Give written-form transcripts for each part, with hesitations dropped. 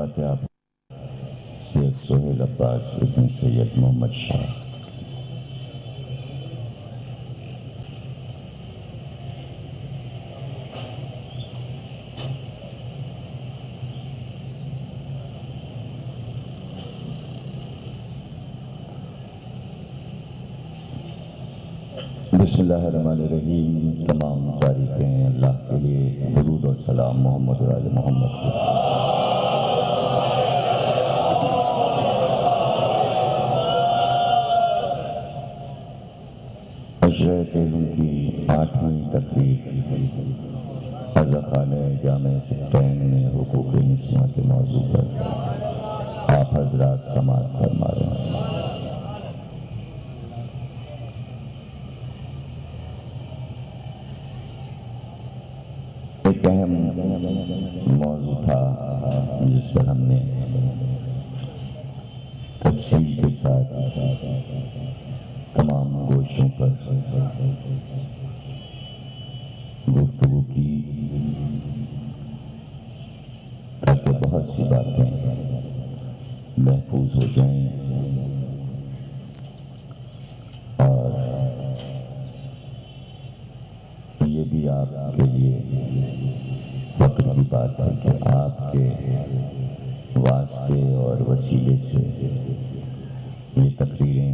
فاتحہ سید سہیل عباس ابن سید محمد شاہ. بسم اللہ الرحمن الرحیم. تمام تعریفیں اللہ کے لیے، درود اور سلام محمد و آل محمد کے. عشرہ چیلوں کی 8ویں تقریب عزاخانہ جامع سبتین میں حقوق نسواں کے موضوع پر آپ حضرات سماعت فرما رہے ہیں. ایک اہم موضوع تھا جس پر ہم نے تفصیل کے ساتھ تمام گوشوں پر گفتگو کی تاکہ بہت سی باتیں محفوظ ہو جائیں اور یہ بھی آپ کے لیے فخر کی بات ہے کہ آپ کے واسطے اور وسیلے سے یہ تقریریں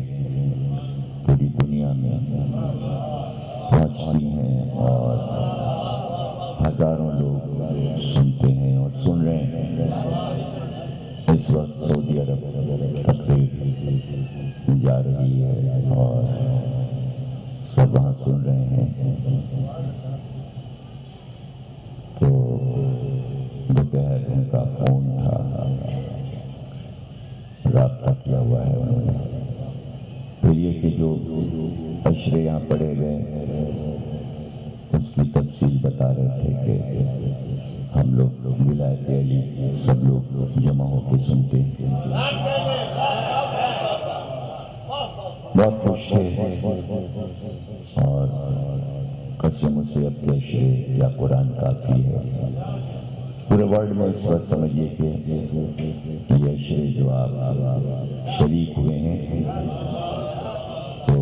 پوری دنیا میں پہنچتی ہیں اور ہزاروں لوگ سنتے ہیں اور سن رہے ہیں. اس وقت سعودی عرب تقریر جا رہی ہے اور سب وہاں سن رہے ہیں. تو دوپہر ان کا فون تھا، رابطہ کیا ہوا ہے انہوں نے. پھر یہ کہ جو عشرے یہاں پڑھے گئے اس کی تفصیل بتا رہے تھے کہ ہم لوگ ولایت علی سب لوگ جمع ہو کے سنتے ہیں. بہت خوش تھے اور قسم سے اب کے عشرے یا قرآن کافی ہے. پورے ورلڈ میں اس وقت سمجھیے کہ یہ عشرے جو آپ شریک ہوئے ہیں تو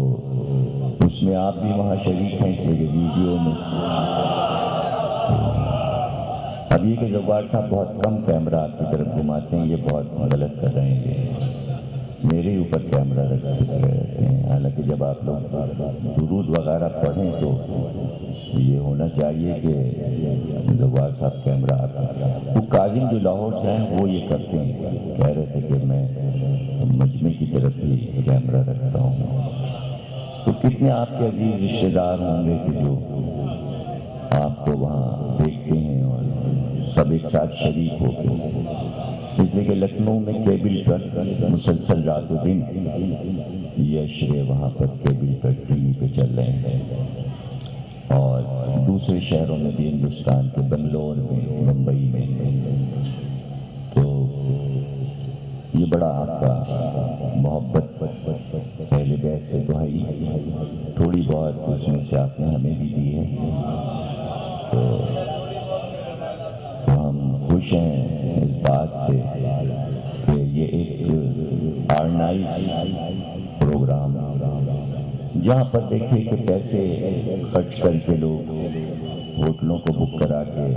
اس میں آپ بھی وہاں شریک ہیں، اس لیے کہ ویڈیو میں. اب یہ کہ زوار صاحب بہت کم کیمرہ آپ کی طرف گھماتے ہیں، یہ بہت غلط کر رہے ہیں. میرے اوپر کیمرہ رکھتے رہتے ہیں. حالانکہ جب آپ لوگ درود وغیرہ پڑھیں تو یہ ہونا چاہیے کہ زوار صاحب کیمرہ آتا. وہ کاظم جو لاہور سے ہیں وہ یہ کرتے ہیں، کہہ رہے تھے کہ میں مجمع کی طرف بھی کیمرہ رکھتا ہوں. تو کتنے آپ کے عزیز رشتہ دار ہوں گے کہ جو آپ کو وہاں دیکھتے ہیں اور سب ایک ساتھ شریک ہو کے. اس لیے کہ لکھنؤ میں کیبل پر مسلسل رات و دن یہ عشرے وہاں پر کیبل پر ٹی وی پہ چل رہے ہیں اور دوسرے شہروں میں بھی، ہندوستان کے بنگلور میں، ممبئی میں. تو یہ بڑا آپ کا محبت پہلے بیت سے تو ہے، تھوڑی بہت اس میں سے آپ نے ہمیں بھی دی ہے. تو ہم خوش ہیں اس بات سے کہ یہ ایک آرگنائز پروگرام جہاں پر دیکھیے کہ پیسے خرچ کر کے لوگ ہوٹلوں کو بک کرا کے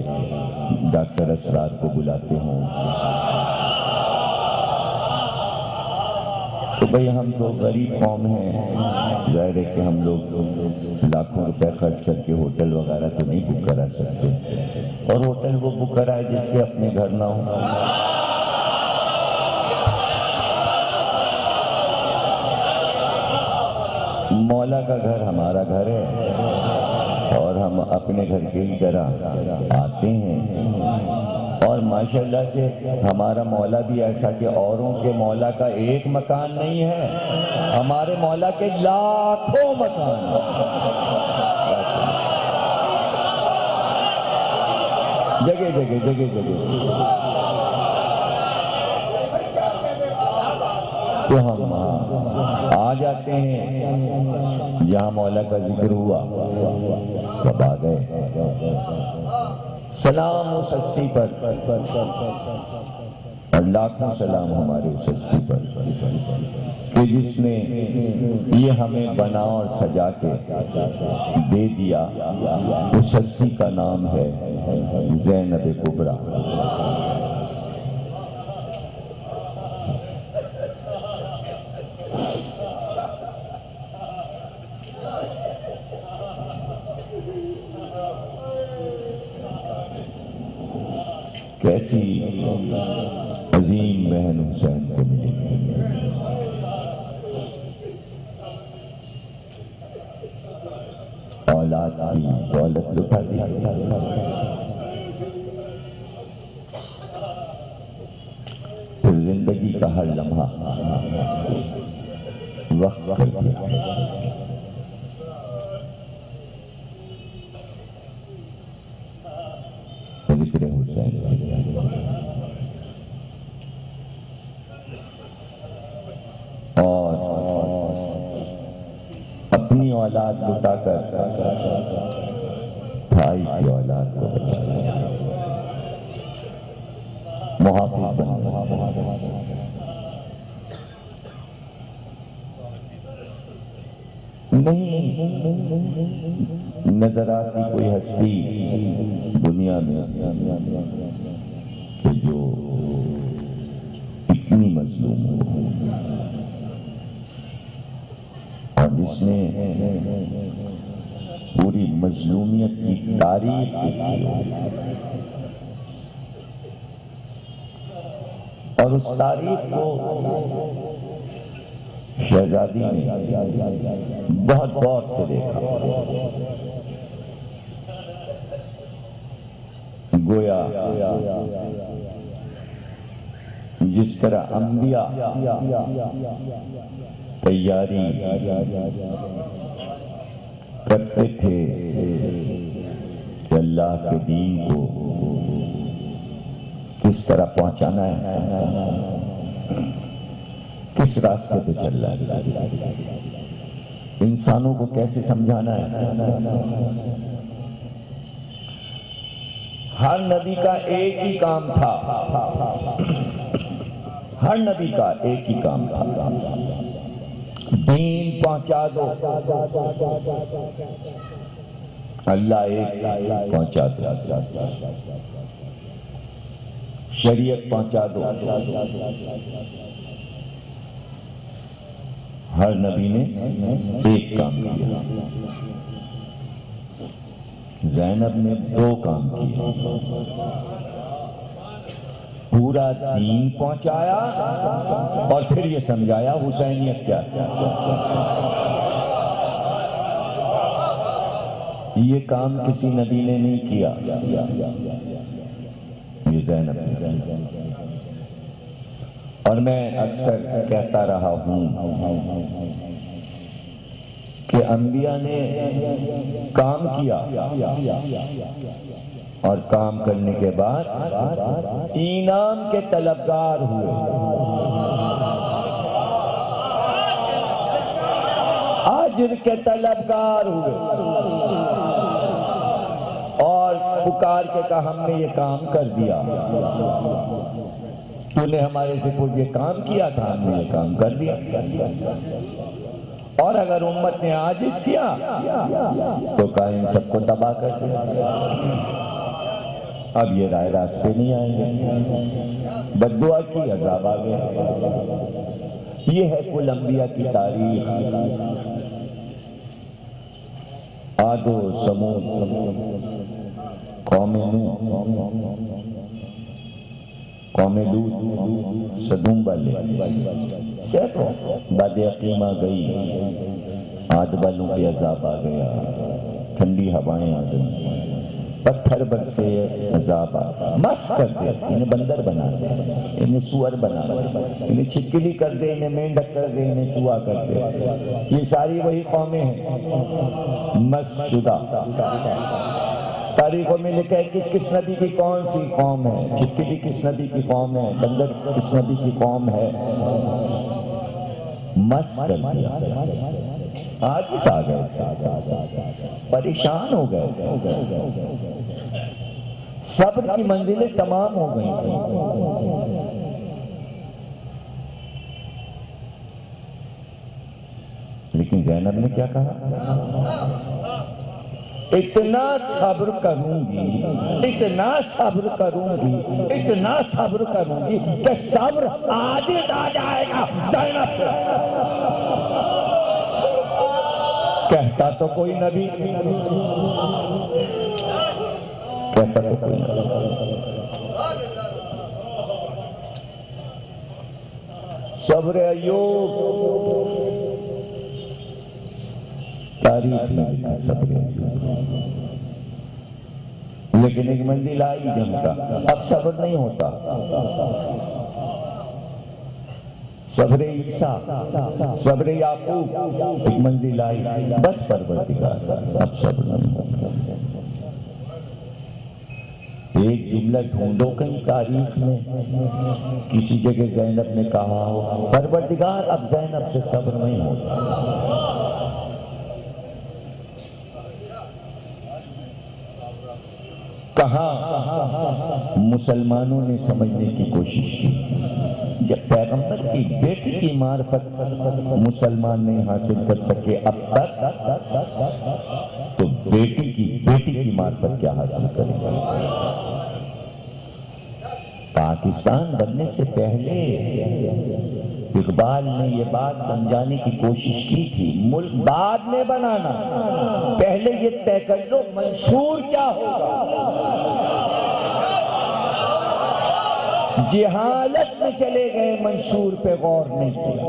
ڈاکٹر اسرار کو بلاتے ہوں. تو بھئی ہم تو غریب قوم ہیں، ظاہر ہے کہ ہم لوگ لاکھوں روپے خرچ کر کے ہوٹل وغیرہ تو نہیں بک کرا سکتے. اور ہوٹل وہ بک کرائے جس کے اپنے گھر نہ ہوں. مولا کا گھر ہمارا گھر ہے اور ہم اپنے گھر کے ہی طرح آتے ہیں. اور ماشاءاللہ سے ہمارا مولا بھی ایسا کہ اوروں کے مولا کا ایک مکان نہیں ہے، ہمارے مولا کے لاکھوں مکان ہیں. جگہ جگہ جگہ جگہ. تو ہم آ جاتے ہیں جہاں مولا کا ذکر ہوا سب آ گئے. سلام اس ہستی پر اور لاکھوں سلام ہمارے اس ہستی پر کہ جس نے یہ ہمیں بنا اور سجا کے دے دیا. اس ہستی کا نام ہے زینب کبریٰ. کیسی عظیم بہن حسین کو ملی. اولاد کی دولت لٹا دی, پھر زندگی کا ہر لمحہ وقت کر دیا. ذکر حسین اور اپنی اولاد لٹا کر بھائی کی اولاد کو بچایا, محافظ بن گیا. نہیں نظر آتی کوئی ہستی دنیا میں کہ جو اتنی مظلوم ہو اور جس نے پوری مظلومیت کی تاریخ دیکھی ہو اور اس تاریخ کو شہزادی نے بہت غور سے دیکھا. گویا جس طرح انبیاء تیاری کرتے تھے کہ اللہ کے دین کو کس طرح پہنچانا ہے, کس راستے پہ چل رہا ہے, انسانوں کو کیسے سمجھانا ہے. ہر نبی کا ایک ہی کام تھا, ہر نبی کا ایک ہی کام تھا, دین پہنچا دو. اللہ ایک پہنچا دو, شریعت پہنچا دو. ہر نبی نے ایک کام کیا, زینب نے دو کام کیے. پورا دین پہنچایا اور پھر یہ سمجھایا حسینیت کیا ہے. یہ کام کسی نبی نے نہیں کیا, یہ زینب نے. اور میں اکثر کہتا رہا ہوں کہ انبیاء نے کام کیا اور کام کرنے کے بعد انعام کے طلبگار ہوئے, اجر کے طلبگار ہوئے اور پکار کے کہا ہم نے یہ کام کر دیا, تو نے ہمارے سپرد یہ کام کیا تھا, ہم نے یہ کام کر دیا. اور اگر امت نے عاجز کیا تو کہا ان سب کو تباہ کر دیا. اب یہ رائے راستے نہیں آئیں گے, بد دعا کی عذاب آ گیا. یہ ہے کل انبیاء کی تاریخ. عاد و ثمود, قوم نوح, قوم لوط, سدوم والے, سیکھو باد عقیمہ گئی, عاد والوں پہ عذاب آ گیا, ٹھنڈی ہوائیں آ گئی, پتھر برسے عذاب آ, مست کر دے, انہیں بندر بنا دے, انہیں سور بنا دے, انہیں چھپکلی کر دے, انہیں مینڈک کر دے, انہیں چوہا کر دے. یہ ساری وہی قومیں ہیں مست شدہ. تاریخوں میں لکھا ہے کس کس نبی کی کون سی قوم ہے, چھپکلی کس نبی کی قوم ہے, بندر کس نبی کی قوم ہے. مست کر دیا, عاجز آ گئے تھے, پریشان ہو گئے تھے, صبر کی منزلیں تمام ہو گئی تھیں. لیکن زینب نے کیا کہا؟ اتنا صبر کروں گی، اتنا صبر کروں گی، اتنا صبر کروں گی کہ صبر عاجز آ جائے گا زینب سے۔ کہتا تو کوئی نبی، کہتا تو کوئی نبی۔ صبر ایوب تاریخ میں لکھا صبر ایوب، لیکن ایک منزل آئی جن کا اب صبر نہیں ہوتا۔ صبر عیسیٰ، صبر یعقوب، ایک منزل آئی بس پروردگار اب صبر نہیں ہوتا۔ ایک جملہ ڈھونڈو کہیں تاریخ میں کسی جگہ زینب نے کہا ہو پروردگار اب زینب سے صبر نہیں ہوتا۔ کہاں مسلمانوں نے سمجھنے کی کوشش کی؟ جب پیغمبر کی بیٹی کی معرفت مسلمان نہیں حاصل کر سکے اب تک، تو بیٹی کی معرفت کیا حاصل کرے گا؟ پاکستان بننے سے پہلے اقبال نے یہ بات سمجھانے کی کوشش کی تھی، ملک بعد میں بنانا، پہلے یہ طے کر لو منشور کیا ہوگا۔ جہالت میں چلے گئے، منشور پہ غور نہیں کیا۔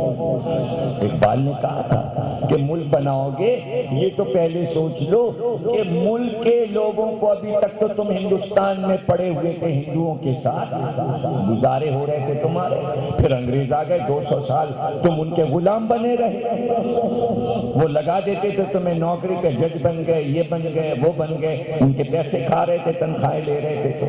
اقبال نے کہا تھا کہ ملک بناؤ گے یہ تو پہلے سوچ لو کہ ملک کے لوگوں کو، ابھی تک تو تم ہندوستان میں پڑے ہوئے تھے، ہندوؤں کے ساتھ گزارے ہو رہے تھے تمہارے، پھر انگریز آ گئے 200 سال تم ان کے غلام بنے رہے، وہ لگا دیتے تھے تمہیں نوکری پہ، جج بن گئے، یہ بن گئے، وہ بن گئے، ان کے پیسے کھا رہے تھے، تنخواہیں لے رہے تھے،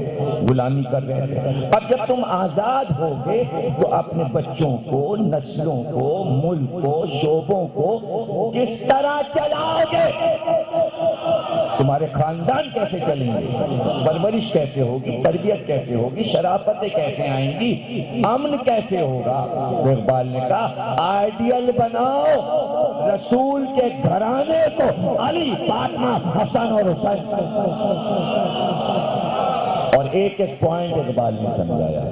غلامی کر رہے تھے۔ اب جب تم آزاد ہوگے تو اپنے بچوں کو، نسلوں کو، ملک کو، شعبوں کو کس طرح چلاؤ گے؟ تمہارے خاندان کیسے چلیں گے؟ پرورش کیسے ہوگی؟ تربیت کیسے ہوگی؟ شرافتیں کیسے آئیں گی؟ امن کیسے ہوگا؟ اقبال نے کہا آئیڈیل بناؤ رسول کے گھرانے کو، علی، فاطمہ، حسن اور حسین۔ اور ایک ایک پوائنٹ اقبال نے سمجھایا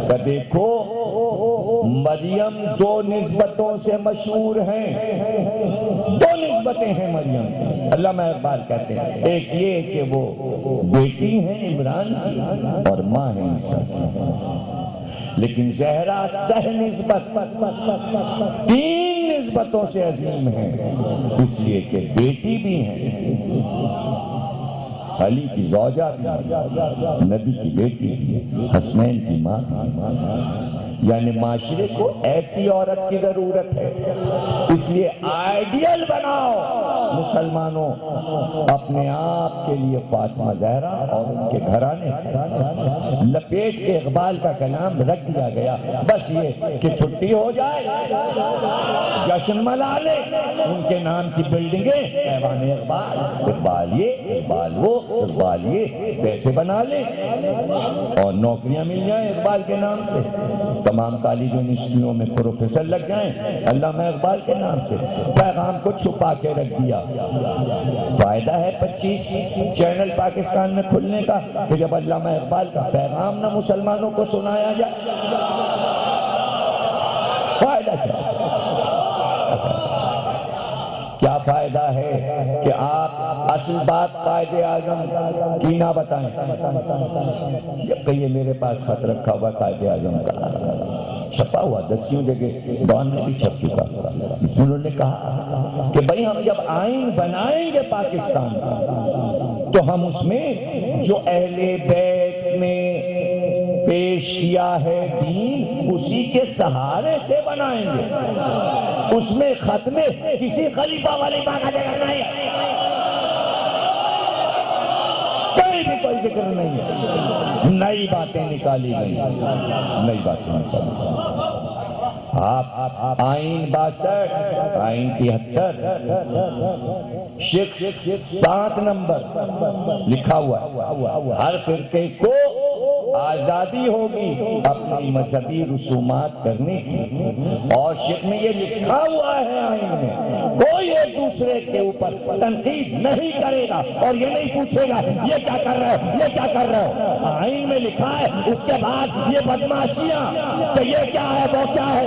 کہ دیکھو مریم 2 نسبتوں سے مشہور ہیں، 2 نسبتیں ہیں مریم کی، علامہ اقبال کہتے ہیں، ایک یہ کہ وہ بیٹی ہیں عمران کی اور ماں ہیں عیسیٰ کی، لیکن زہرا سہ نسبت 3 نسبتوں سے عظیم ہے، اس لیے کہ بیٹی بھی ہیں، علی کی زوجہ بھی ہے، نبی کی بیٹی بھی ہے، حسنین کی ماں بھی ہے، یعنی معاشرے کو ایسی عورت کی ضرورت ہے۔ اس لیے آئیڈیل بناؤ مسلمانوں اپنے آپ کے لیے فاطمہ زہرا اور ان کے گھرانے، لپیٹ کے اقبال کا کلام رکھ دیا گیا، بس یہ کہ چھٹی ہو جائے، جشن منا لے، ان کے نام کی بلڈنگیں ایوان اقبال، اقبال یہ، اقبال وہ، اقبال یہ، پیسے بنا لے اور نوکریاں مل جائیں اقبال کے نام سے، تمام کالج یونیورسٹیوں میں پروفیسر لگ جائیں علامہ اقبال کے نام سے۔ پیغام کو چھپا کے رکھ دیا۔ فائدہ ہے 25 چینل پاکستان میں کھلنے کا کہ جب علامہ اقبال کا پیغام نہ مسلمانوں کو سنایا جائے، فائدہ کیا فائدہ ہے کہ آپ اصل بات قائد اعظم کی نہ بتائیں؟ جب کہ یہ میرے پاس خط رکھا ہوا قائد اعظم کا، چھپا ہوا 10 جگہ، ڈان میں بھی چھپ چکا، اس میں انہوں نے کہا کہ بھئی ہم جب آئین بنائیں گے پاکستان کا تو ہم اس میں جو اہل بیت نے پیش کیا ہے دین، اسی کے سہارے سے بنائیں گے، اس میں ختم کسی خلیفہ والی بات کا ذکر نہیں ہے، کوئی ذکر نہیں ہے، نئی باتیں نکالی گئی، نئی باتیں نکالی گئی۔ آپ آئین 62، آئین 73، شق 7 نمبر لکھا ہوا ہے، ہر فرقے کو آزادی ہوگی اپنی مذہبی رسومات کرنے کی، اور شیخ میں یہ لکھا ہوا ہے آئین میں، کوئی ایک دوسرے کے اوپر تنقید نہیں کرے گا اور یہ نہیں پوچھے گا یہ کیا کر رہے ہو، یہ کیا کر رہے ہو۔ آئین میں لکھا ہے، اس کے بعد یہ بدماشیاں کہ یہ کیا ہے وہ کیا ہے،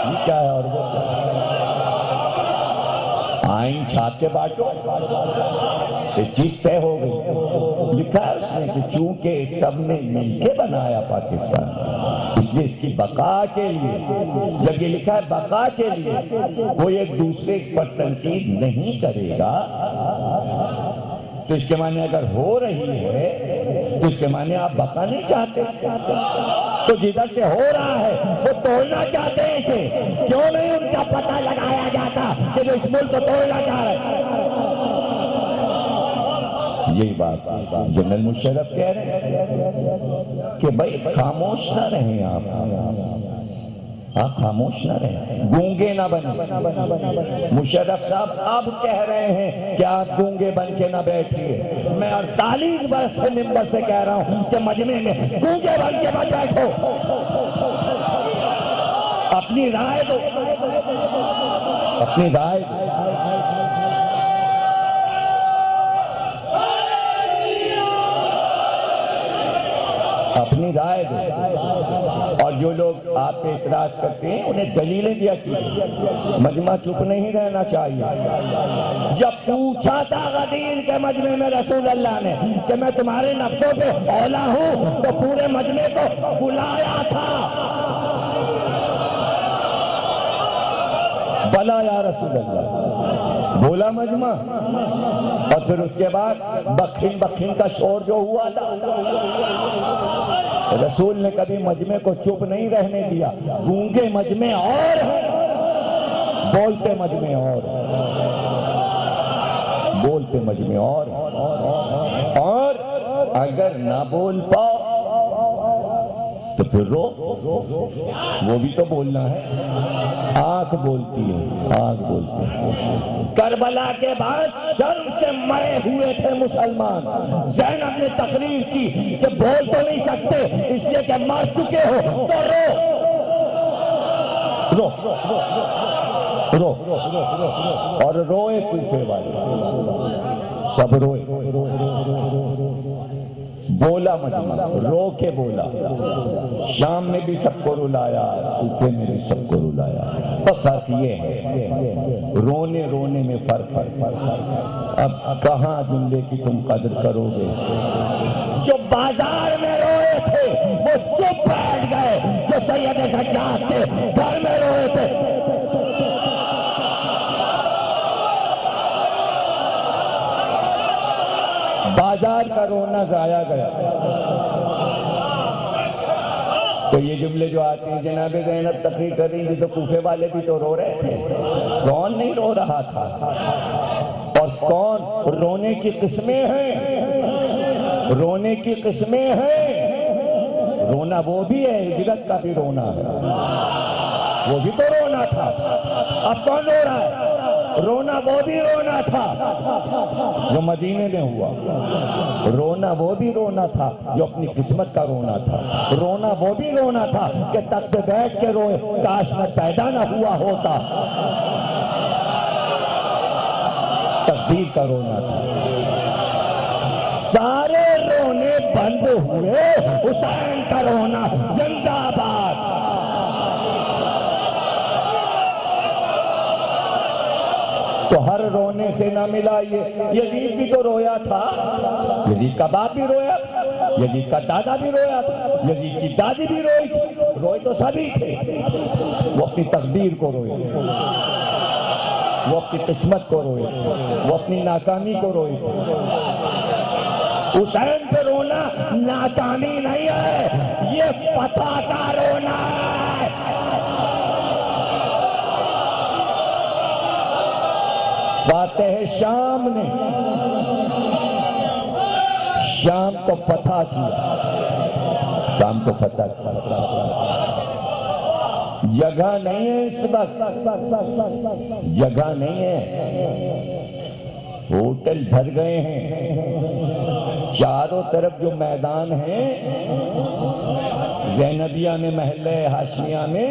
یہ کیا ہے اور وہ کیا ہے۔ آئین چھاپ کے بانٹو، ایک چیز طے ہو گئی، لکھا ہے اس میں کہ چونکہ سب نے مل کے بنایا پاکستان، اس لیے اس کی بقا کے لیے، جب یہ لکھا ہے بقا کے لیے، کوئی ایک دوسرے پر تنقید نہیں کرے گا، تو اس کے معنی اگر ہو رہی ہے تو اس کے معنی آپ بقا نہیں چاہتے، تو جدھر سے ہو رہا ہے وہ توڑنا چاہتے ہیں اسے، کیوں نہیں ان کا پتہ لگایا جاتا کہ جو اس ملک کو توڑنا چاہ رہے ہیں۔ یہی بات جنرل مشرف کہہ رہے ہیں کہ بھائی خاموش نہ رہیں آپ خاموش نہ رہیں، گونگے نہ بنیں۔ مشرف صاحب اب کہہ رہے ہیں کہ آپ گونگے بن کے نہ بیٹھیے، میں 48 برس سے ممبر سے کہہ رہا ہوں کہ مجمع میں گونگے بن کے مت بیٹھو، اپنی رائے دو، اپنی رائے دو۔ اپنی رائے دو، اور جو لوگ آپ پہ اعتراض کرتے ہیں انہیں دلیلیں دیا کیجئے، مجمع چپ نہیں رہنا چاہیے۔ جب پوچھا تھا غدیر کے مجمع میں رسول اللہ نے کہ میں تمہارے نفسوں پہ اولا ہوں، تو پورے مجمع کو بلایا تھا، بلا یا رسول اللہ، بولا مجمع، اور پھر اس کے بعد بخن بخن کا شور جو ہوا تھا، رسول نے کبھی مجمع کو چپ نہیں رہنے دیا۔ گونگے مجمع اور بولتے مجمع اور، بولتے مجمع اور اگر نہ بول پاؤ تو پھر رو، وہ بھی تو بولنا ہے، آنکھ بولتی ہے، آنکھ بولتی ہے۔ کربلا کے بعد شرم سے مرے ہوئے تھے مسلمان، زینب نے تقریر کی کہ بول تو نہیں سکتے اس لیے کہ مر چکے ہو تو رو رو رو، اور روئے کوفے والے، سب روئے، بولا مجمع، رو کے بولا، شام میں بھی سب کو رلایا، کوفے میں بھی سب کو رلایا۔ اور فرق یہ ہے، رونے رونے میں فرق ہے۔ اب کہاں جملے کی تم قدر کرو گے؟ جو بازار میں روئے تھے وہ چپ بیٹھ گئے، جو سید سجاد تھے گھر میں روئے تھے۔ بازار کا رونا ضائع گیا۔ تو یہ جملے جو آتے ہیں، جناب زینب تقریر کر رہی تھی تو کوفے والے بھی تو رو رہے تھے، کون نہیں رو رہا تھا؟ اور کون رونے کی قسمیں ہیں، رونے کی قسمیں ہیں۔ رونا وہ بھی ہے، ہجرت کا بھی رونا ہے، وہ بھی تو رونا تھا۔ اب کون رو رہا ہے؟ رونا وہ بھی رونا تھا جو مدینے میں ہوا، رونا وہ بھی رونا تھا جو اپنی قسمت کا رونا تھا، رونا وہ بھی رونا تھا کہ تخت پہ بیٹھ کے روئے کاش میں پیدا نہ ہوا ہوتا، تقدیر کا رونا تھا۔ سارے رونے بند ہوئے، حسین کا رونا زندہ باد۔ تو ہر رونے سے نہ ملا، یہ یزید بھی تو رویا تھا، یزید کا باپ بھی رویا تھا، یزید کا دادا بھی رویا تھا، یزید کی دادی بھی روئی تھی، روئے تو سبھی تھے۔ وہ اپنی تقدیر کو روئے تھے، وہ اپنی قسمت کو روئے تھے، وہ اپنی ناکامی کو روئے تھے۔ حسین پہ رونا ناکامی نہیں ہے، یہ فتح کا رونا ہے۔ فاتح شام نے شام کو فتح کیا، شام کو فتح کیا۔ جگہ نہیں ہے اس وقت، جگہ نہیں ہے، ہوٹل بھر گئے ہیں، چاروں طرف جو میدان ہیں زینبیہ میں، محلہ ہاشمیہ میں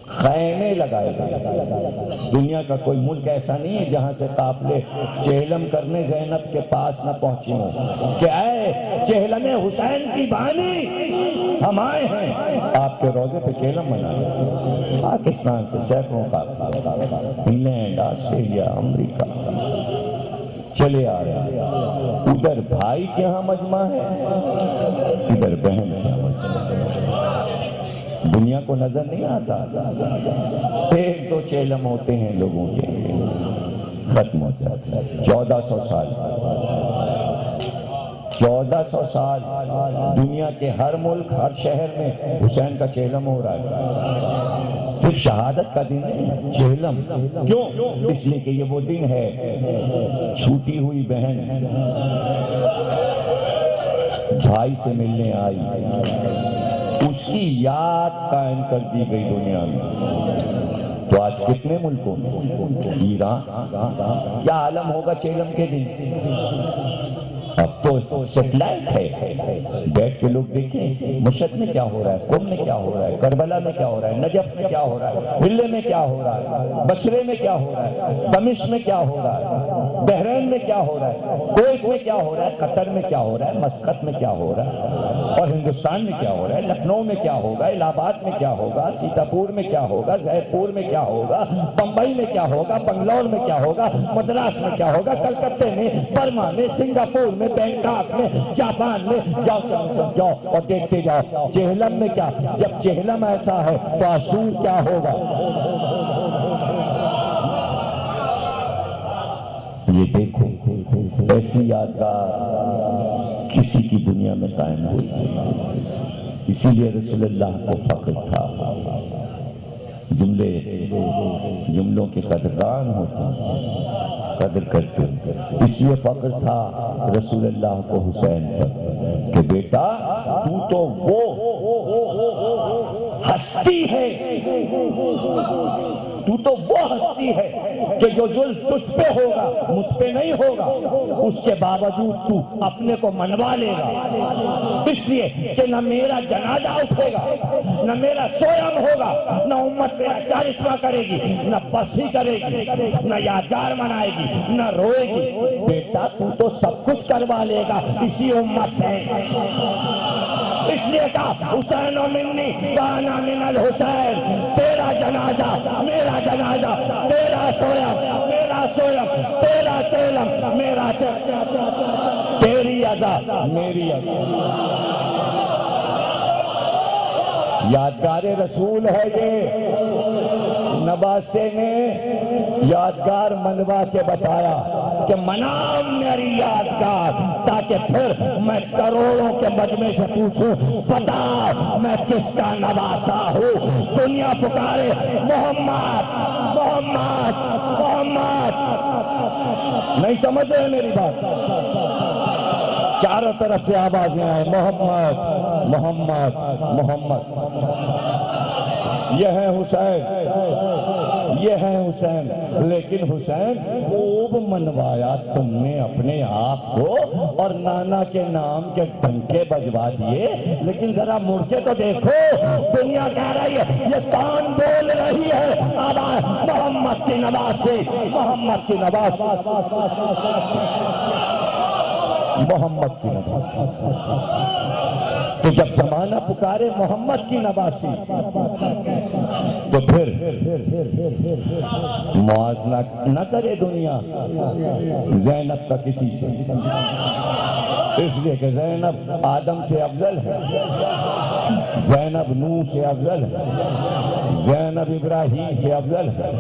خیمے لگائے گئے۔ دنیا کا کوئی ملک ایسا نہیں ہے جہاں سے قافلے چہلم کرنے زینب کے پاس نہ پہنچے ہوں کہ اے چہلم حسین کی بانی، ہم آئے ہیں آپ کے روضے پہ چہلم منا رہے۔ پاکستان سے سینکڑوں قافلے، انگلینڈ، آسٹریلیا، امریکہ چلے آ رہے ہیں۔ ادھر بھائی کے ہاں مجمع ہے، ادھر بہن کے ہاں مجمع ہے۔ دنیا کو نظر نہیں آتا، ایک دو چیلم ہوتے ہیں لوگوں کے، ختم ہو جاتے ہیں۔ 1400 سال 1400 سال دنیا کے ہر ملک، ہر شہر میں حسین کا چیلم ہو رہا ہے۔ صرف شہادت کا دن ہے چیلم، کیوں؟ اس لیے کہ یہ وہ دن ہے چھوٹی ہوئی بہن بھائی سے ملنے آئی، اس کی یاد قائم کر دی گئی دنیا میں۔ تو آج کتنے ملکوں میں ایران کیا عالم ہوگا چیلم کے دن؟ اب تو سیٹلائٹ ہے، بیٹھ کے لوگ دیکھیں مشہد میں کیا ہو رہا ہے، قم میں کیا ہو رہا ہے، کربلا میں کیا ہو رہا ہے، نجف میں کیا ہو رہا ہے، حلے میں کیا ہو رہا ہے، بصرے میں کیا ہو رہا ہے، دمشق میں کیا ہو رہا ہے، بحرین میں کیا ہو رہا ہے، کویت میں کیا ہو رہا ہے، قطر میں کیا ہو رہا ہے، مسقط میں کیا ہو رہا ہے، اور ہندوستان میں کیا ہو رہا ہے، لکھنؤ میں کیا ہوگا، الہ آباد میں کیا ہوگا، سیتاپور میں کیا ہوگا، زہر پور میں کیا ہوگا، بمبئی میں کیا ہوگا، بنگلور میں کیا ہوگا، مدراس میں کیا ہوگا، کلکتے میں، برما میں، سنگاپور میں، بینکاک میں، جاپان میں، جاؤ اور دیکھتے جاؤ چہلم میں کیا۔ جب چہلم ایسا ہے تو عاشور کیا ہوگا؟ یہ دیکھو ایسی یادگار کسی کی دنیا میں قائم ہوئی، اسی لیے رسول اللہ کو فخر تھا۔ جملوں کے قدردان ہوتے ہیں، قدر کرتے ہیں، اس لیے فخر تھا رسول اللہ کو حسین پر کہ بیٹا تو وہ ہستی ہے، تو وہ ہستی ہے کہ جو ظلم تجھ پہ ہوگا مجھ پہ نہیں ہوگا، اس کے باوجود تو اپنے کو منوا لے گا، اس لیے کہ نہ میرا جنازہ اٹھے گا، نہ میرا سویم ہوگا، نہ امت میرا 40واں کرے گی، نہ بسی کرے گی، نہ یادگار منائے گی، نہ روئے گی۔ بیٹا تو سب کچھ کروا لے گا اسی امت سے، اس لیے کہا حسین منی وانا من الحسین، تیرا جنازہ میرا جنازہ، تیرا سویم میرا سویم، تیرا چیلم میرا چیلم، تیری عزا میری عزا۔ یادگار رسول ہے یہ، نواسے نے یادگار منوا کے بتایا کہ منام میری یادگار، تاکہ پھر میں کروڑوں کے مجمع سے پوچھوں بتا میں کس کا نواسا ہوں۔ دنیا پکارے محمد محمد محمد، نہیں سمجھ رہے میری بات؟ چاروں طرف سے آوازیں آئیں محمد محمد محمد، یہ ہے حسین، یہ ہے حسین۔ لیکن حسین خوب منوایا تم نے اپنے آپ کو اور نانا کے نام کے ڈنکے بجوا دیے، لیکن ذرا مڑ کے تو دیکھو، دنیا کہہ رہی ہے یہ کون بول رہی ہے آواز محمد کی نواسی، محمد کی نواسی، محمد کی نواسی۔ تو جب زمانہ پکارے محمد کی نواسی تو پھر موازنہ نہ کرے دنیا زینب کا کسی سے، اس لیے کہ زینب آدم سے افضل ہے، زینب نوح سے افضل ہے، زینب ابراہیم سے افضل ہے،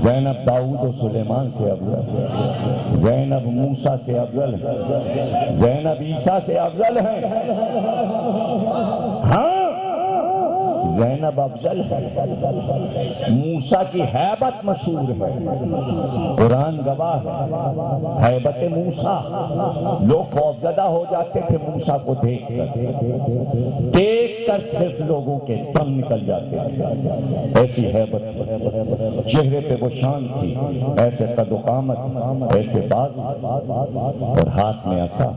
زینب داؤد و سلیمان سے افضل ہے، زینب موسیٰ سے افضل ہے، زینب عیسیٰ سے افضل ہے۔ ہاں زینب افضل ہے، موسیٰ کی ہیبت مشہور ہے، قرآن گواہ ہے، ہیبت موسیٰ، لوگ خوفزدہ ہو جاتے تھے موسیٰ کو دیکھ کر صرف لوگوں کے دم نکل جاتے تھے، ایسی ہیبت تھی، چہرے پہ وہ شان تھی، ایسے قد و قامت، ایسے بازو اور ہاتھ میں عصا،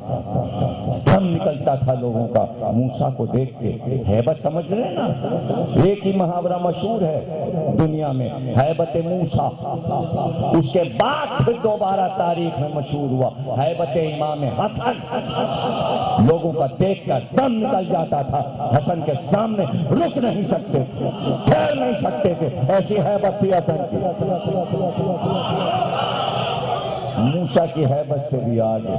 دم نکلتا تھا لوگوں کا موسیٰ کو دیکھ کے۔ ہیبت سمجھ رہے ہیں نا؟ ایک ہی محاورہ مشہور ہے دنیا میں، ہیبت موسیٰ، اس کے بعد پھر دوبارہ تاریخ میں مشہور ہوا ہیبت امام حسن۔ لوگوں کا دیکھ کر دم نکل جاتا تھا، حسن کے سامنے رک نہیں سکتے تھے، ٹھہر نہیں سکتے تھے، ایسی ہیبت تھی حسن کی۔ موسیٰ کی ہیبت سے بھی آگے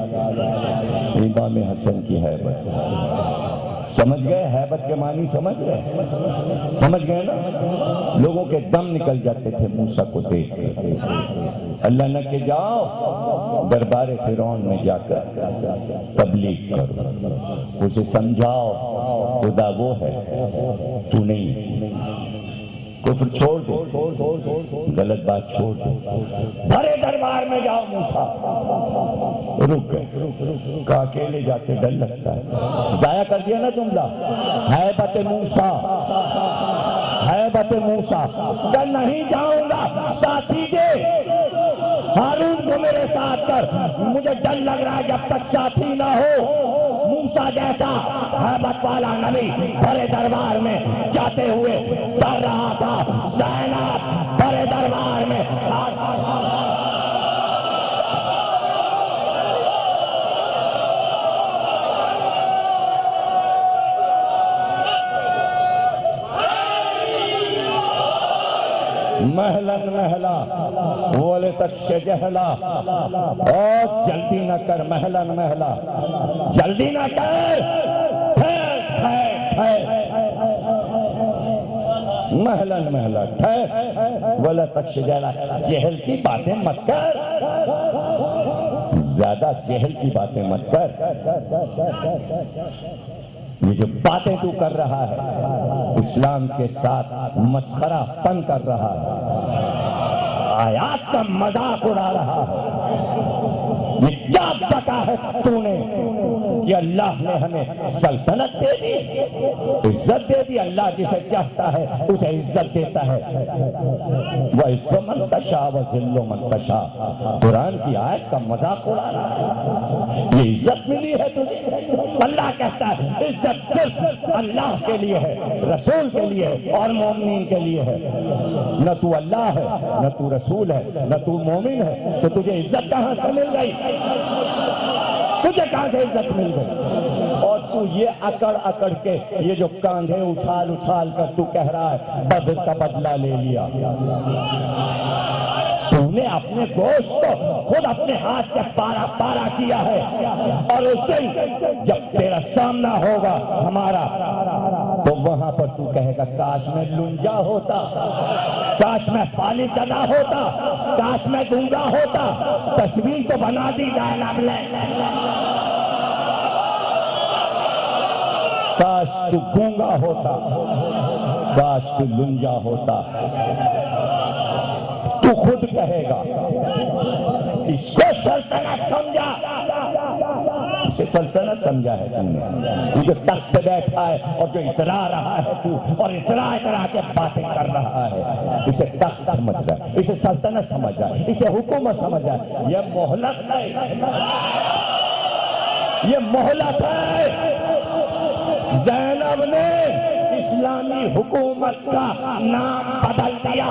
امام حسن کی ہیبت۔ سمجھ گئے ہیبت کے معنی؟ سمجھ گئے؟ سمجھ گئے نا؟ لوگوں کے دم نکل جاتے تھے موسیٰ کو دیکھ کر۔ اللہ نہ کہ جاؤ دربار فرعون میں جا کر تبلیغ کرو، اسے سمجھاؤ خدا وہ ہے تو نہیں، کفر چھوڑ دے، غلط بات چھوڑ دے، بڑے دربار میں جاؤ موسیٰ۔ رک گئے، کہ اکیلے جاتے ڈر لگتا ہے، ضائع کر دیا نا جملہ۔ ہیبت موسیٰ، ہیبت موسیٰ، کہ نہیں جاؤں گا، ساتھی دے ہارون کو میرے ساتھ کر، مجھے ڈر لگ رہا ہے جب تک ساتھی نہ ہو۔ موسیٰ جیسا ہیبت والا نبی بڑے دربار میں جاتے ہوئے ڈر رہا تھا۔ زینب بڑے دربار میں محلن محلا وولے تک شجہلا، اور جلدی نہ کر محلن محلا، جلدی نہ کر، ٹھہر ٹھہر ٹھہر، محلن محلا ٹھہر، وولے تک شجہلا، جہل کی باتیں مت کر، زیادہ جہل کی باتیں مت کر۔ یہ جو باتیں تو کر رہا ہے اسلام کے ساتھ مسخرہ پن کر رہا ہے، آیات کا مذاق اڑا رہا ہے، یہ کیا بتا ہے تو نے کہ اللہ نے ہمیں سلطنت دے دی، عزت دے دی۔ اللہ جسے چاہتا ہے اسے عزت دیتا ہے، وَعِزُّ مَن تَشَاءُ وَذِلُّ مَن تَشَاءُ۔ قرآن کی آیت کا مذاق اڑا رہا ہے، یہ عزت ملی ہے تجھے؟ اللہ کہتا ہے عزت صرف اللہ کے لیے ہے، رسول کے لیے ہے اور مومنین کے لیے ہے۔ نہ تو اللہ ہے، نہ تو رسول ہے، نہ تو مومن ہے، تو تجھے عزت کہاں سے مل گئی؟ تجھے کہاں سے عزت مل گئی؟ اور تو یہ اکڑ اکڑ کے یہ جو کاندھے اچھال اچھال کر تو کہہ رہا ہے بدر کا بدلہ لے لیا۔ تو نے اپنے گوشت کو خود اپنے ہاتھ سے پارا پارا کیا ہے، اور اس دن جب تیرا سامنا ہوگا ہمارا تو وہاں پر تو کہے گا کاش میں لنجا ہوتا، کاش میں فالی زدہ ہوتا، کاش میں گنگا ہوتا۔ تصویر تو بنا دی زینب نے، کاش تو گنگا ہوتا، کاش تو لنجا ہوتا۔ تو خود کہے گا اس کو سلطنت سمجھا، اسے سلطنت سمجھا ہے تم نے؟ یہ جو تخت پہ بیٹھا ہے اور جو اترا رہا ہے تو، اور اترا کے باتیں کر رہا ہے، اسے تخت سمجھ رہا ہے، اسے سلطنت سمجھ رہا ہے، اسے حکومت سمجھ رہا ہے۔ یہ مہلت ہے، یہ مہلت ہے۔ زینب نے اسلامی حکومت کا نام بدل دیا۔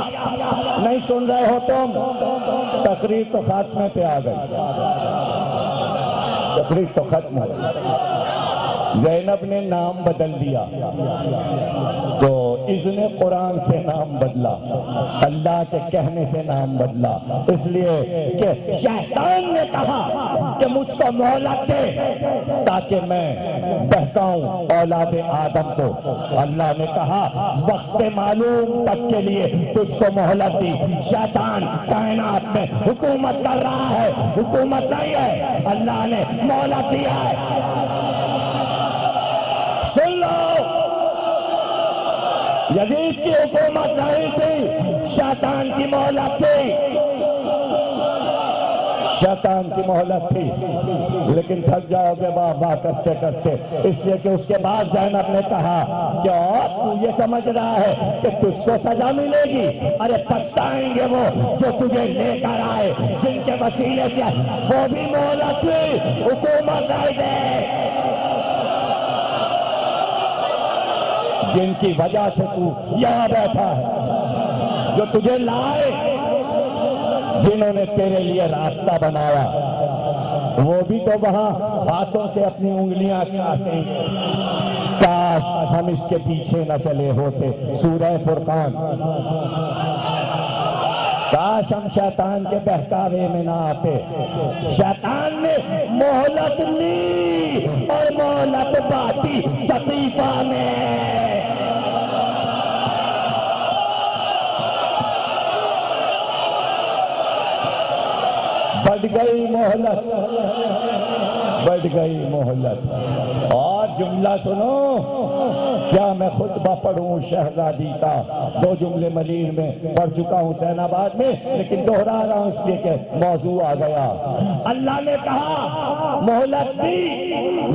نہیں سن رہے ہو تم؟ تقریر تو خاتمے پہ آ گئی، تقریر تو ختم ہو گئی۔ زینب نے نام بدل دیا تو اذن قرآن سے نام بدلا، اللہ کے کہنے سے نام بدلا، اس لیے کہ شیطان نے کہا کہ مجھ کو مہلت دے تاکہ میں بہکاؤں اولاد آدم کو۔ اللہ نے کہا وقت معلوم تک کے لیے تجھ کو مہلت دی۔ شیطان کائنات میں حکومت کر رہا ہے، حکومت نہیں ہے، اللہ نے مہلت دیا ہے۔ سن لو، یزید کی حکومت نہیں تھی، شیطان کی مہلت تھی۔ شیطان کی مہلت تھی، لیکن تھک جاؤ گے واہ واہ کرتے کرتے، اس لیے کہ اس کے بعد زینب نے کہا کہ تو یہ سمجھ رہا ہے کہ تجھ کو سزا ملے گی؟ ارے پچھتائیں گے وہ جو تجھے لے کر آئے، جن کے وسیلے سے وہ بھی مہلت ہوئی، حکومت آئی دے، جن کی وجہ سے تو یہاں بیٹھا ہے، جو تجھے لائے، جنہوں نے تیرے لیے راستہ بنایا، وہ بھی تو وہاں ہاتھوں سے اپنی انگلیاں کاٹیں گے۔ کاش ہم اس کے پیچھے نہ چلے ہوتے۔ سورہ فرقان۔ کاش ہم شیطان کے بہکاوے میں نہ آتے۔ شیطان نے مہلت لی اور مہلت بانٹی سقیفہ میں۔ بڑھ گئی مہلت، بڑھ گئی مہلت۔ اور جملہ سنو، کیا میں خطبہ پڑھوں شہزادی کا؟ 2 جملے ملیر میں پڑھ چکا ہوں حسین آباد میں، لیکن دہرا رہا ہوں اس لیے کہ موضوع آ گیا۔ اللہ نے کہا مہلت دی،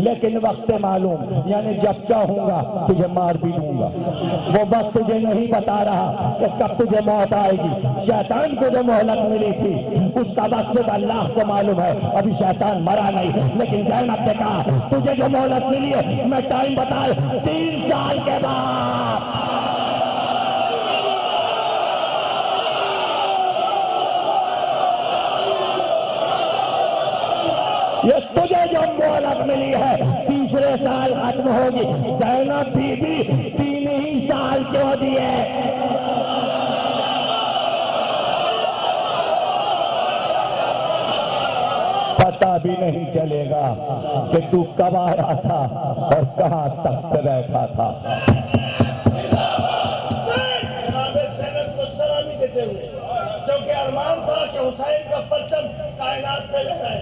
لیکن وقت معلوم، یعنی جب چاہوں گا تجھے مار بھی دوں گا۔ وہ وقت تجھے نہیں بتا رہا کہ کب تجھے موت آئے گی۔ شیطان کو جو مہلت ملی تھی اس کا وقت صرف اللہ کو معلوم ہے، ابھی شیطان مرا نہیں۔ لیکن زینب نے کہا تجھے جو مہلت ملی ہے، میں ٹائم بتائے 3 سال کے بعد۔ یہ تجھے جو مہلت ملی ہے 3 سال ختم ہوگی۔ زینب بی بی 3 ہی سال کیوں دیے؟ پتہ بھی نہیں چلے گا کہ تو کب آیا تھا اور کہاں تخت پہ بیٹھا تھا۔ جناب زینب کو سلامی دیتے ہوئے، کیونکہ ارمان تھا کہ حسین کا پرچم کائنات پہ لہرائے۔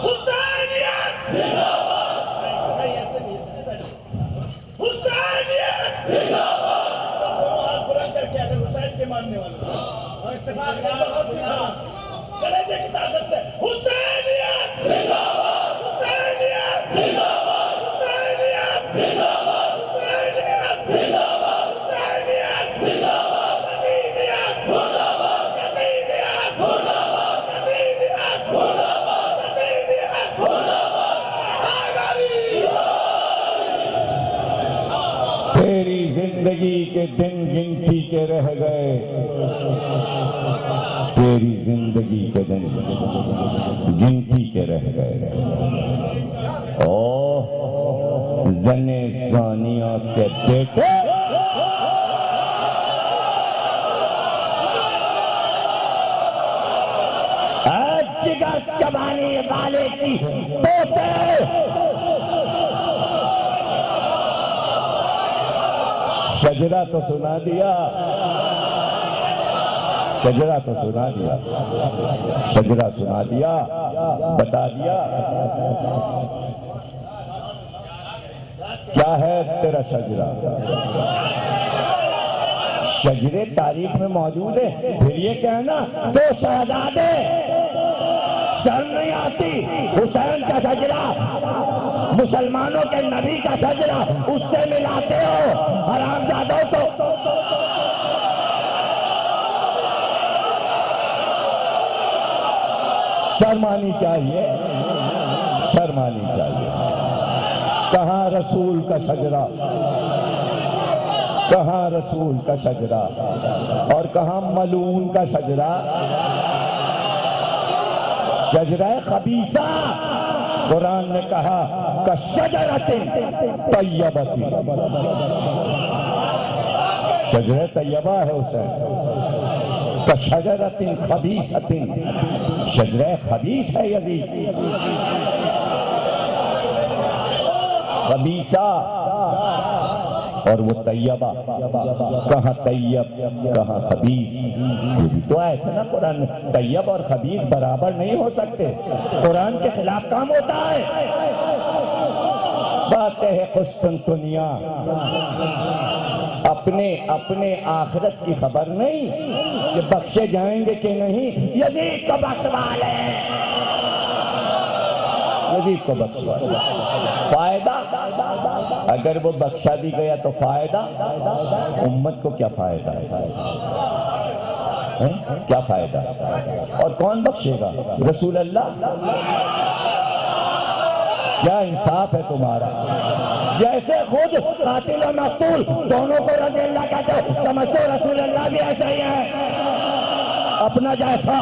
حسینیت زندہ باد! نہیں ایسے نہیں، حسینیت زندہ باد! دونوں ہاتھ بلند کر کے اگر حسین کے ماننے والے اور اتفاق کے بہت ہی تھا کلیجے کی طاقت سے حسینیت زندہ باد! حسینیت زندہ باد! حسینیت زندہ باد! حسینیت زندہ باد! حسینیت زندہ باد! یزیدیت مردہ باد! یزیدیت مردہ باد! یزیدیت مردہ باد! یزیدیت مردہ باد! حیدری! تیری زندگی کے دن گنتی کے رہ گئے، تیری زندگی کے دن گنتی کے رہ گئے۔ اوہ زن ثانیہ کے بیٹے، اے جگر چبانے والے کی پوتے، شجرہ تو سنا دیا، شجرہ تو سنا دیا، شجرہ سنا دیا، بتا دیا کیا ہے تیرا شجرہ۔ شجرے تاریخ میں موجود ہے۔ پھر یہ کہنا 2 شہزادے، شرم نہیں آتی؟ حسین کا شجرہ مسلمانوں کے نبی کا شجرہ اس سے ملاتے ہو حرامزادوں کو۔ شرم آنی چاہیے، شرم آنی چاہیے۔ کہاں رسول کا شجرہ، کہاں رسول کا شجرہ، اور کہاں ملعون کا شجرہ؟ شجرہ خبیثہ قرآن نے کہا کشجرۃ طیبۃ، شجرہ طیبہ ہے اسے، کشجرۃ خبیثۃ، شجرہ خبیث ہے یزید، خبیثہ اور وہ طیبہ۔ کہاں طیب کہاں خبیث؟ یہ بھی تو آیت ہے نا قرآن میں، طیب اور خبیث برابر نہیں ہو سکتے، قرآن کے خلاف کام ہوتا ہے۔ فاتح قسطنطنیہ اپنے آخرت کی خبر نہیں کہ بخشے جائیں گے کہ نہیں، یزید کو بخشوا لے۔ مزید کو بخشوا دے۔ فائدہ اگر وہ بخشا بھی گیا تو فائدہ امت کو کیا فائدہ ہے؟ کیا فائدہ؟ اور کون بخشے گا؟ رسول اللہ۔ کیا انصاف ہے تمہارا؟ جیسے خود قاتل و مقتول دونوں کو رضی اللہ کہتے ہو، سمجھتے ہو رسول اللہ بھی ایسا ہی ہے؟ اپنا جیسا،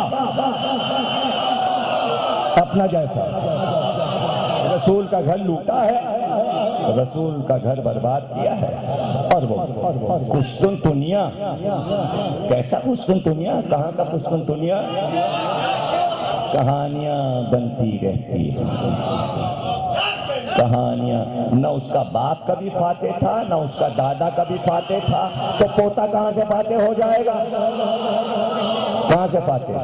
اپنا جیسا۔ رسول کا گھر لوٹا ہے، رسول کا گھر برباد کیا ہے، اور وہ قسطنطنیہ، کیسا قسطنطنیہ؟ کہاں کا قسطنطنیہ؟ کہانیاں بنتی رہتی ہیں، کہانیاں۔ نہ اس کا باپ کبھی فاتح تھا، نہ اس کا دادا کبھی فاتح تھا، تو پوتا کہاں سے فاتح ہو جائے گا؟ کہاں سے فاتح؟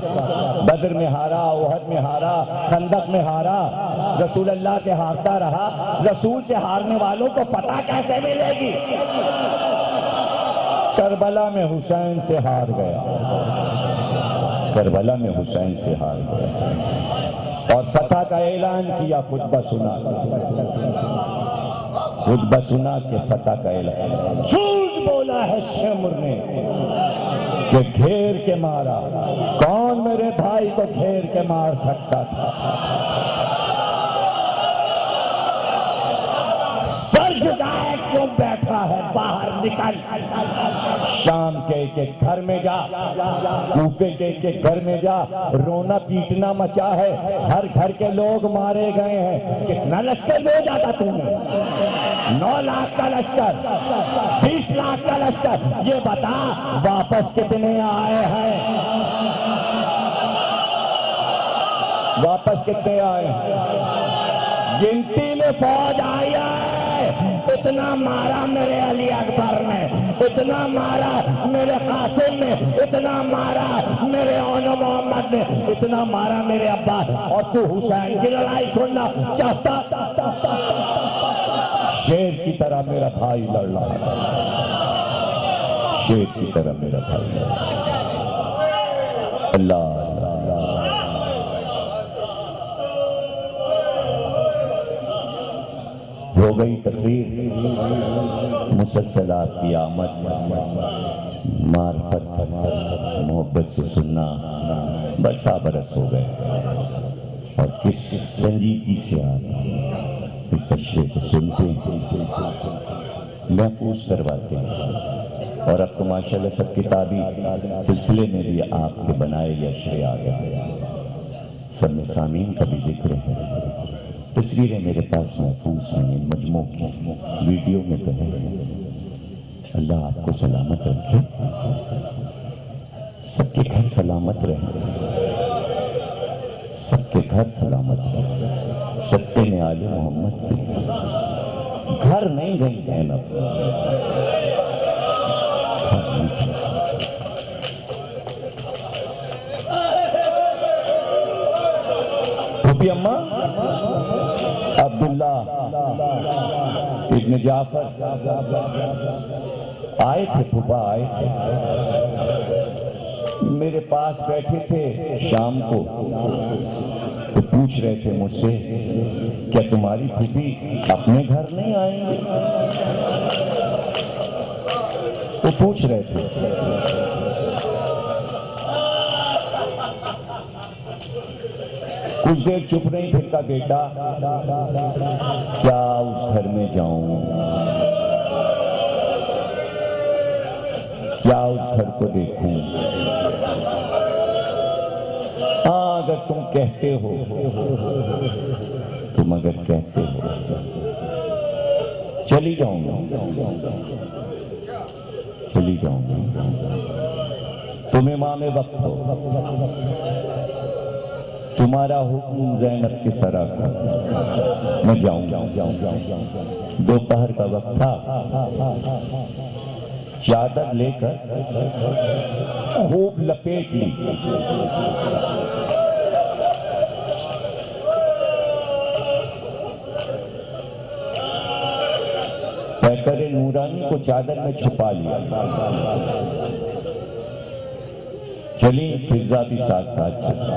بدر میں ہارا، احد میں ہارا، خندق میں ہارا، رسول اللہ سے ہارتا رہا۔ رسول سے ہارنے والوں کو فتح کیسے ملے گی؟ کربلا میں حسین سے ہار گیا، کربلا میں حسین سے ہار گیا، اور فتح کا اعلان کیا خطبہ سنا، خطبہ سنا کہ فتح کا اعلان۔ جھوٹ بولا ہے شمر نے کہ گھیر کے مارا، کون میرے بھائی کو گھیر کے مار سکتا تھا؟ سر جھکائے کیوں بیٹھا ہے؟ باہر نکل، شام کے ایک گھر میں جا، کوفے کے ایک گھر میں جا، رونا پیٹنا مچا ہے، ہر گھر کے لوگ مارے گئے ہیں۔ کتنا لشکر لے جاتا تم نے؟ 9 لاکھ کا لشکر، 20 لاکھ کا لشکر، یہ بتا واپس کتنے آئے ہیں؟ واپس کتنے آئے ہیں؟ گنتی میں فوج آئی ہے۔ اتنا مارا میرے علی اکبر نے، اتنا مارا میرے قاسم نے، اتنا مارا میرے اون محمد نے، اتنا مارا میرے ابا، اور تو حسین کی لڑائی سننا چاہتا؟ شیر کی طرح میرا بھائی لڑ رہا ہے، شیر کی طرح میرا بھائی لڑ رہا ہے۔ اللہ ہو گئی تقریر، مسلسلات کی آمد، معرفت محبت سے سننا، برسا برس ہو گئے، اور کس سنجیدگی سے آپ اس تشریح کو سنتے ہیں، محفوظ کرواتے ہیں، اور اب تو ماشاءاللہ سب کتابی سلسلے میں بھی آپ کے بنائے یا اشرے آ گئے، سب میں سامعین کا بھی ذکر ہے۔ تصویریں میرے پاس محفوظ ہیں ان مجموع کی، ویڈیو میں تو ہے۔ اللہ آپ کو سلامت رکھے، سب کے گھر سلامت رہے، سب کے گھر سلامت رہے، سب میں آل محمد کے گھر نہیں گئی زینب، پھوپھی اماں عبداللہ ابن جعفر آئے تھے، پھوپھا آئے تھے، میرے پاس بیٹھے تھے شام کو، تو پوچھ رہے تھے مجھ سے کیا تمہاری پھوپھی اپنے گھر نہیں آئیں گے؟ وہ پوچھ رہے تھے۔ کچھ دیر چپ رہی، پھر کہا بیٹا کیا اس گھر میں جاؤں، کیا اس گھر کو دیکھوں؟ ہاں اگر تم کہتے ہو، تم اگر کہتے ہو چلی جاؤں گا، چلی جاؤں گا، تم امام وقت ہو، تمہارا حکم زینب کے سرا کا، میں جاؤں گا۔ دوپہر کا وقت تھا، چادر لے کر خوب لپیٹ لی، پیکر نورانی کو چادر میں چھپا لیا، چلی، فضا بھی ساتھ ساتھ چلتا،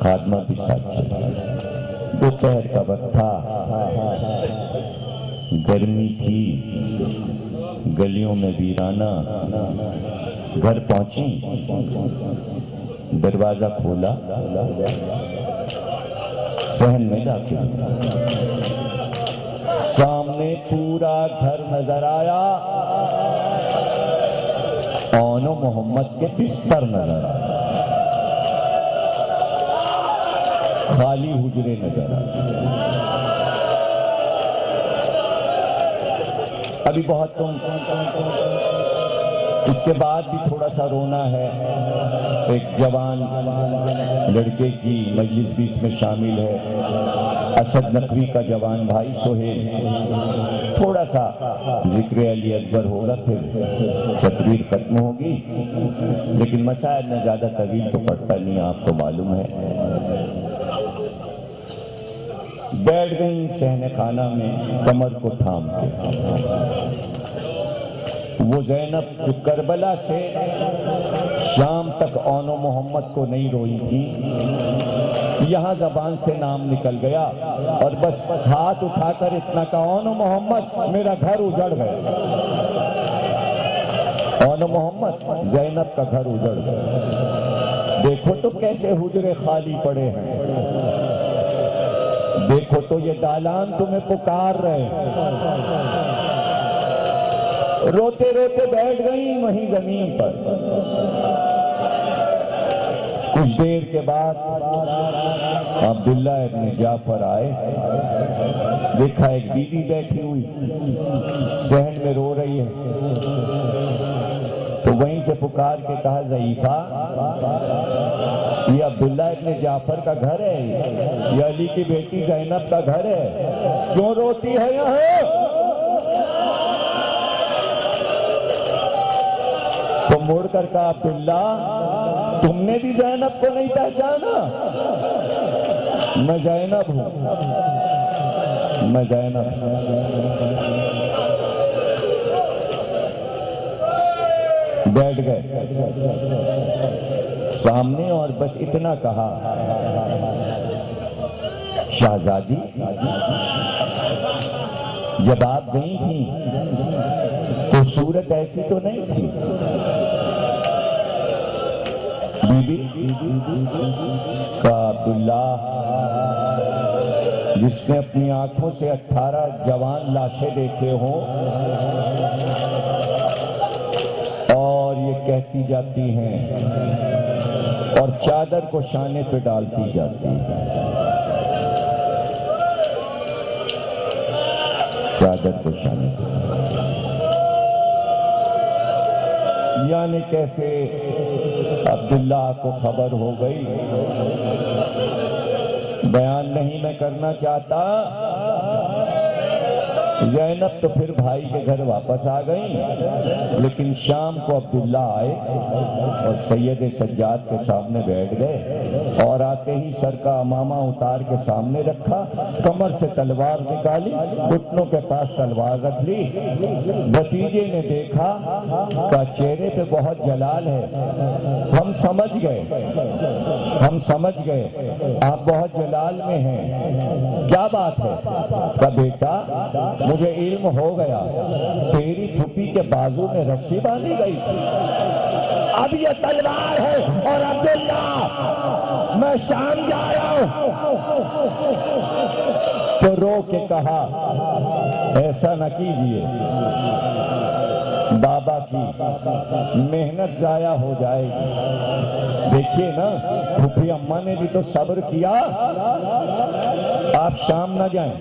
خادمہ بھی ساتھ چلتا، دوپہر کا وقت تھا، گرمی تھی، گلیوں میں ویرانہ، گھر پہنچی، دروازہ کھولا، صحن میں داخل، سامنے پورا گھر نظر آیا، اون و محمد کے بستر نظر آیا، خالی حجرے نظر آئے۔ ابھی بہت تم اس کے بعد بھی تھوڑا سا رونا ہے، ایک جوان لڑکے کی مجلس بھی اس میں شامل ہے، اسد نقوی کا جوان بھائی سہیل، تھوڑا سا ذکر علی اکبر ہوگا، پھر تقریر ختم ہوگی، لیکن مسائل میں زیادہ طویل تو پڑتا نہیں، آپ کو معلوم ہے۔ بیٹھ گئیں صحن خانہ میں کمر کو تھام کے، وہ زینب جو کربلا سے شام تک اون و محمد کو نہیں روئی تھی، یہاں زبان سے نام نکل گیا اور بس ہاتھ اٹھا کر اتنا کہا، اون و محمد میرا گھر اجڑ گیا، اون و محمد زینب کا گھر اجڑ گیا، دیکھو تو کیسے حجرے خالی پڑے ہیں، دیکھو تو یہ دالان تمہیں پکار رہے ہیں۔ روتے روتے بیٹھ گئیں وہیں زمین پر۔ کچھ دیر کے بعد عبداللہ ابن جعفر آئے، دیکھا ایک بی بی بیٹھی ہوئی صحن میں رو رہی ہے، تو وہیں سے پکار کے کہا، ضعیفہ یہ عبداللہ ابن جعفر کا گھر ہے، یہ علی کی بیٹی زینب کا گھر ہے، کیوں روتی ہے یہاں؟ تو مڑ کر کہا، عبداللہ تم نے بھی زینب کو نہیں پہچانا؟ میں زینب ہوں، میں زینب ہوں۔ بیٹھ گئے سامنے اور بس اتنا کہا، شہزادی جب آپ گئی تھیں تو صورت ایسی تو نہیں تھی، بی بی کہا، عبداللہ جس نے اپنی آنکھوں سے 18 جوان لاشیں دیکھے ہوں اور یہ کہتی جاتی ہیں اور چادر کو شانے پہ ڈالتی جاتی ہے، چادر کو شانے پہ، یعنی کیسے عبداللہ کو خبر ہو گئی، بیان نہیں میں کرنا چاہتا، زینب تو پھر بھائی کے گھر واپس آ گئیں، لیکن شام کو عبداللہ آئے اور سید سجاد کے سامنے بیٹھ گئے، اور آتے ہی سر کا امامہ اتار کے سامنے رکھا، کمر سے تلوار نکالی، گھٹنوں کے پاس تلوار رکھ لی۔ بھتیجے نے دیکھا کہ چہرے پہ بہت جلال ہے، ہم سمجھ گئے آپ بہت جلال میں ہیں، کیا بات ہے؟ کہ بیٹا مجھے علم ہو گیا، تیری پھوپھی کے بازو میں رسی باندھی گئی تھی، اب یہ تلوار ہے، اور عبداللہ میں شام جا رہا ہوں۔ تو رو کے کہا، ایسا نہ کیجئے، بابا کی محنت ضائع ہو جائے گی، دیکھیے نا پھوپھی اماں نے بھی تو صبر کیا، آپ شام نہ جائیں،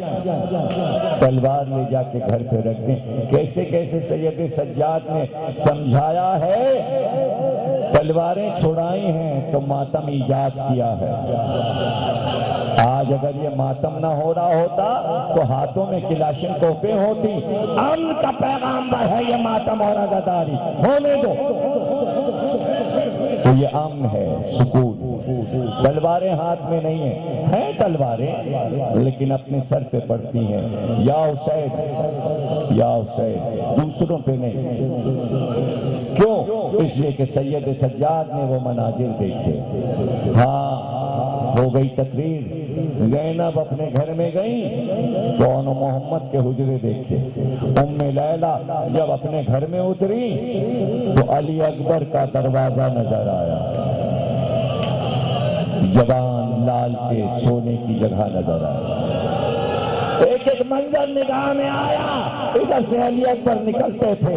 تلوار لے جا کے گھر پہ رکھ دیں۔ کیسے کیسے سید سجاد نے سمجھایا ہے، تلواریں چھڑائی ہیں تو ماتم ایجاد کیا ہے، آج اگر یہ ماتم نہ ہو رہا ہوتا تو ہاتھوں میں کلاشن توفیں ہوتی، امن کا پیغامبر ہے یہ ماتم اور عزاداری، ہونے دو، تو یہ امن ہے، سکون، تلواریں ہاتھ میں نہیں ہیں تلواریں، لیکن اپنے سر پہ پڑتی ہیں، یا حسین یا حسین، دوسروں پہ نہیں۔ کیوں؟ اس لیے کہ سید سجاد نے وہ مناظر دیکھے۔ ہاں ہو گئی تقریر، زینب اپنے گھر میں گئی تو ان محمد کے حجرے دیکھے. ام لیلہ جب اپنے گھر میں اتری تو علی اکبر کا دروازہ نظر آیا. جوان لال کے سونے کی جگہ نظر آیا. ایک ایک منظر نگاہ میں آیا. ادھر سے علی اکبر نکلتے تھے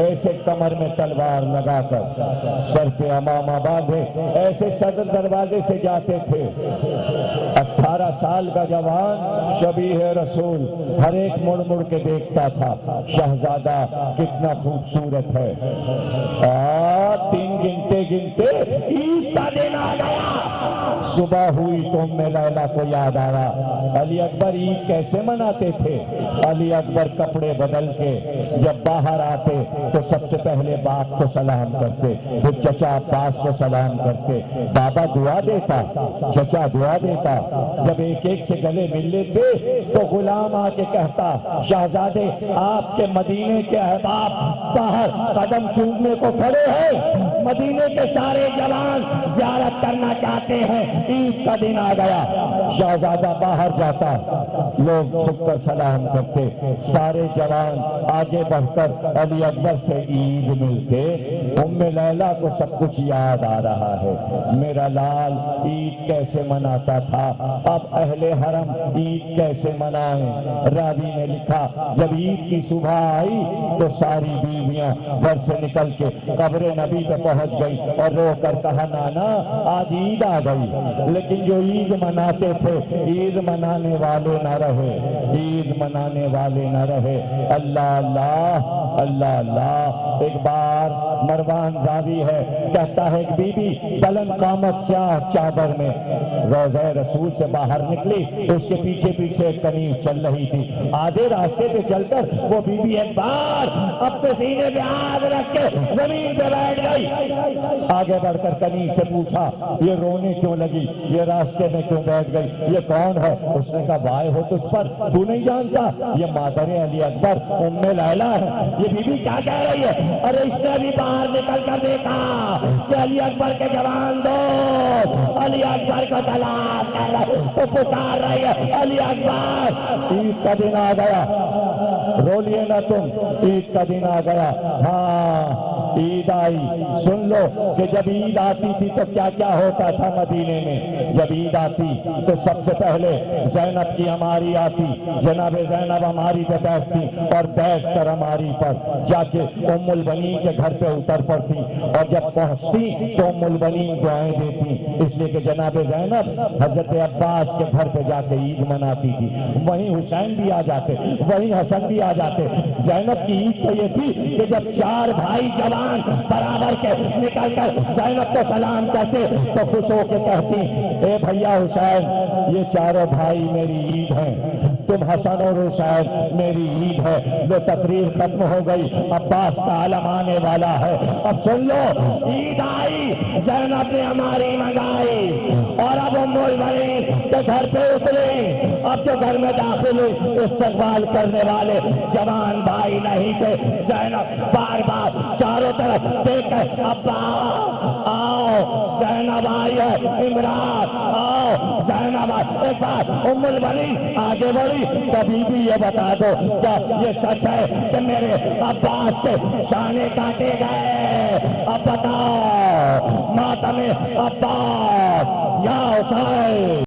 ایسے کمر میں تلوار لگا کر, سر پہ امامہ باندھے, ایسے صدر دروازے سے جاتے تھے. 18 سال کا جوان شبیہ رسول, ہر ایک مڑ مڑ کے دیکھتا تھا شہزادہ کتنا خوبصورت ہے. دن گنتے گنتے عید کا دن آ گیا. صبح ہوئی تو ام لیلہ کو یاد آیا علی اکبر عید کیسے مناتے تھے. علی اکبر کپڑے بدل کے جب باہر آتے تو سب سے پہلے باپ کو سلام کرتے, پھر چچا عباس کو سلام کرتے. بابا دعا دیتا, چچا دعا دیتا. جب ایک ایک سے گلے مل لیتے تو غلام آ کے کہتا شہزادے آپ کے مدینے کے احباب باہر قدم چومنے کو کھڑے ہیں, مدینے کے سارے جوان زیارت کرنا چاہتے ہیں, عید کا دن آ گیا. شہزادہ باہر جاتا, لوگ چھپ کر سلام کرتے. سارے جوان آگے بڑھ کر علی اکبر سے عید ملتے. ام لیلہ کو سب کچھ یاد آ رہا ہے, میرا لال عید کیسے مناتا تھا, اب اہل حرم عید کیسے منائیں. راوی نے لکھا جب عید کی صبح آئی تو ساری بیویاں گھر سے نکل کے قبر نبی پہ پہنچ گئی اور رو کر کہا نانا آج عید آ گئی. لیکن جو عید مناتے تھے عید منانے والے نہ رہے, عید منانے والے نہ رہے. اللہ اللہ اللہ اللہ. ایک بار مروان راوی ہے کہتا ہے ایک بی بی بلند قامت سیاہ چادر میں روضہ رسول سے باہر نکلی, اس کے پیچھے پیچھے ایک کنیز چل رہی تھی. آدھے راستے پہ چل کر وہ بی بی ایک بار اپنے سینے پہ ہاتھ رکھ کے زمین پہ بیٹھ گئی. آگے بڑھ کر کنیز سے پوچھا یہ رونے کیوں لگی, یہ راستے میں کیوں بیٹھ گئی, یہ کون ہے. اس نے کہا وائے ہو تجھ پر, تو نہیں جانتا یہ مادر علی اکبر ام لیلہ ہے. یہ بی بی کیا کہہ رہی ہے, ارے اس نے بھی باہر نکل کر دیکھا کہ علی اکبر کے جوان دوست علی اکبر کو تلاش کر رہے تو پکار رہی ہے علی اکبر. عید کا دن آ گیا, رو لیے نہ تم, عید کا دن آ گیا. ہاں عید آئی. سن لو کہ جب عید آتی تھی تو کیا کیا ہوتا تھا مدینے میں. جب عید آتی تو سب سے پہلے زینب کی ہماری آتی, جناب زینب ہماری پہ بیٹھتی اور بیٹھ کر ہماری پر جا کے ام البنین کے گھر پہ اتر پڑتی, اور جب پہنچتی تو ام البنین دعائیں دیتی, اس لیے کہ جناب زینب حضرت عباس کے گھر پہ جا کے عید مناتی تھی. وہیں حسین بھی آ جاتے, وہیں حسن بھی آ جاتے. زینب کی عید تو یہ تھی کہ جب 4 بھائی جوان برابر کے نکل کر زینب کو سلام کرتے تو خوش ہو کے کہتی اے بھیا حسین یہ 4 بھائی میری عید ہیں, تم حسن اور حسین میری عید ہے. لو تقریر ختم ہو گئی, عباس کا عالم آنے والا ہے. اب سن لو عید آئی, زینب نے ہماری منگائی اور اب ام البنین کے گھر پہ اتری. اب جو گھر میں داخل ہوئی استقبال کرنے والے جوان بھائی نہیں تھے. زینب بار بار چاروں طرف دیکھ کر ابا آؤ زینب آئی ہے, عمران آؤ زینب آئی. ایک بار ام البنین آگے بڑھی, کبھی بھی یہ بتا دو کیا یہ سچ ہے کہ میرے عباس کے شانے کاٹے گئے؟ اب بتاؤ ماتم عباس یا حسین.